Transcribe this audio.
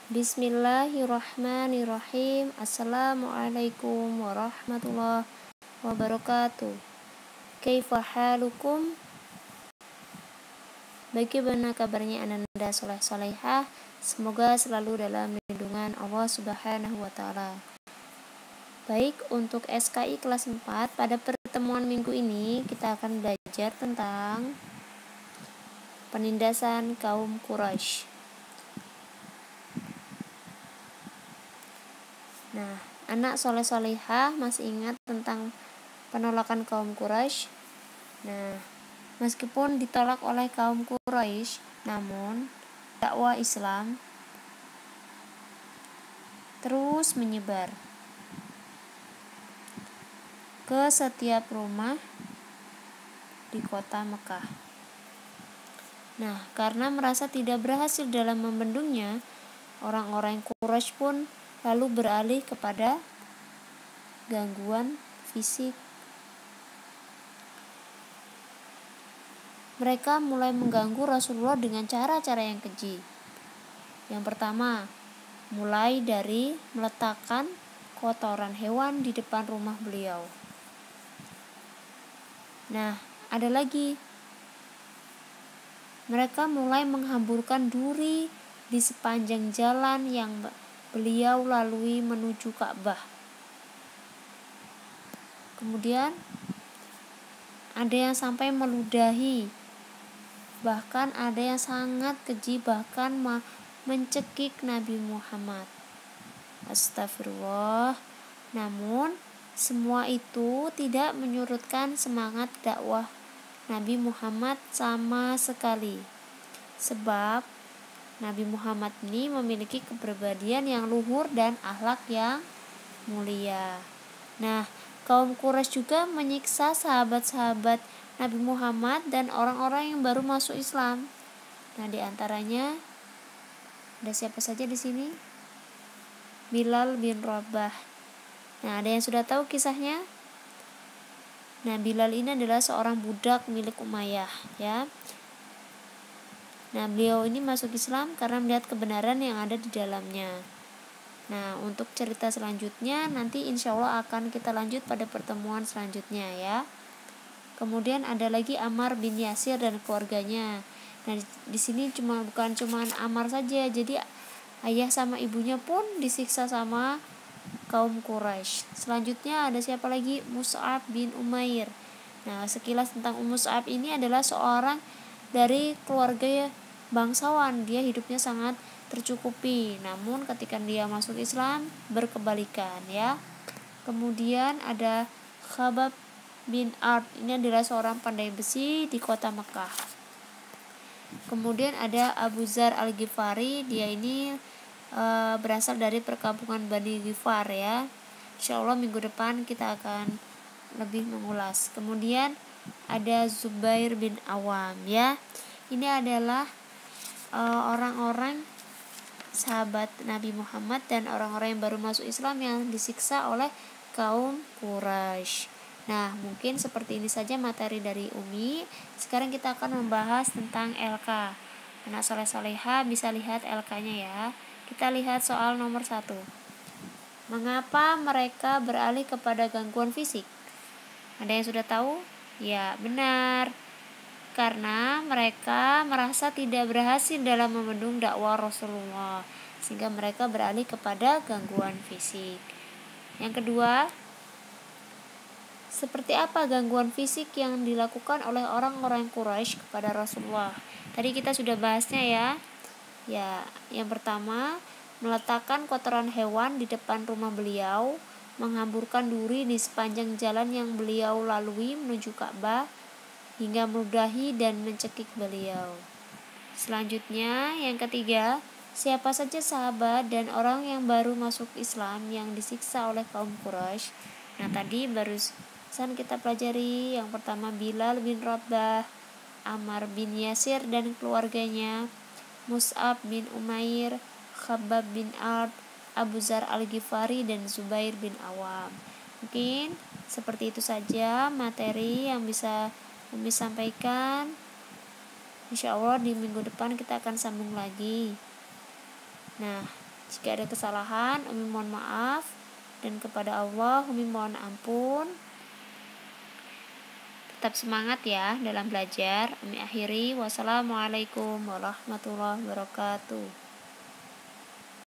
Bismillahirrahmanirrahim. Assalamualaikum warahmatullahi wabarakatuh. Kaifa halukum? Bagaimana kabarnya Ananda soleh-solehah? Semoga selalu dalam lindungan Allah Subhanahu wa Ta'ala. Baik, untuk SKI kelas 4, pada pertemuan minggu ini kita akan belajar tentang penindasan kaum Quraisy. Nah, anak soleh-solehah masih ingat tentang penolakan kaum Quraisy? Nah, meskipun ditolak oleh kaum Quraisy, namun dakwah Islam terus menyebar ke setiap rumah di kota Mekah. Nah, karena merasa tidak berhasil dalam membendungnya, orang-orang Quraisy pun lalu beralih kepada gangguan fisik. Mereka mulai mengganggu Rasulullah dengan cara-cara yang keji. Yang pertama, mulai dari meletakkan kotoran hewan di depan rumah beliau. Nah, ada lagi. Mereka mulai menghamburkan duri di sepanjang jalan yang beliau lalui menuju Ka'bah. Kemudian ada yang sampai meludahi, bahkan ada yang sangat keji, bahkan mencekik Nabi Muhammad. Astagfirullah. Namun semua itu tidak menyurutkan semangat dakwah Nabi Muhammad sama sekali, sebab Nabi Muhammad ini memiliki kepribadian yang luhur dan akhlak yang mulia. Nah, kaum Quraisy juga menyiksa sahabat-sahabat Nabi Muhammad dan orang-orang yang baru masuk Islam. Nah, di antaranya ada siapa saja di sini? Bilal bin Rabah. Nah, ada yang sudah tahu kisahnya? Nah, Bilal ini adalah seorang budak milik Umayyah, ya. Nah, beliau ini masuk Islam karena melihat kebenaran yang ada di dalamnya. Nah, untuk cerita selanjutnya nanti insya Allah akan kita lanjut pada pertemuan selanjutnya, ya. Kemudian ada lagi Ammar bin Yasir dan keluarganya. Nah, di sini bukan cuma Ammar saja, jadi ayah sama ibunya pun disiksa sama kaum Quraisy. Selanjutnya ada siapa lagi? Mus'ab bin Umair. Nah, sekilas tentang Mus'ab ini adalah seorang dari keluarga bangsawan. Dia hidupnya sangat tercukupi, namun ketika dia masuk Islam berkebalikan, ya. Kemudian ada Khabbab bin Ard. Ini adalah seorang pandai besi di kota Mekah. Kemudian ada Abu Dzar al-Ghifari. Dia ini berasal dari perkampungan Bani Ghifar, ya. Insyaallah minggu depan kita akan lebih mengulas. Kemudian ada Zubair bin Awam, ya. Ini adalah orang-orang sahabat Nabi Muhammad dan orang-orang yang baru masuk Islam yang disiksa oleh kaum Quraisy. Nah, mungkin seperti ini saja materi dari Umi. Sekarang kita akan membahas tentang LK. Anak soleh-soleha bisa lihat LK-nya, ya. Kita lihat soal nomor 1. Mengapa mereka beralih kepada gangguan fisik? Ada yang sudah tahu? Ya, benar. Karena mereka merasa tidak berhasil dalam membendung dakwah Rasulullah, sehingga mereka beralih kepada gangguan fisik. Yang kedua, seperti apa gangguan fisik yang dilakukan oleh orang-orang Quraisy kepada Rasulullah? Tadi kita sudah bahasnya, ya. Ya, yang pertama, meletakkan kotoran hewan di depan rumah beliau, menghamburkan duri di sepanjang jalan yang beliau lalui menuju Ka'bah, hingga meludahi dan mencekik beliau. Selanjutnya, yang ketiga, siapa saja sahabat dan orang yang baru masuk Islam yang disiksa oleh kaum Quraisy? Nah, tadi barusan kita pelajari. Yang pertama Bilal bin Rabah, Ammar bin Yasir dan keluarganya, Mus'ab bin Umair, Khabbab bin Ard, Abu Dzar al-Ghifari dan Zubair bin Awam. Mungkin seperti itu saja materi yang bisa kami sampaikan. Insya Allah di minggu depan kita akan sambung lagi. Nah, Jika ada kesalahan, Umi mohon maaf, dan kepada Allah Umi mohon ampun. Tetap semangat ya dalam belajar. Umi akhiri, wassalamualaikum warahmatullahi wabarakatuh.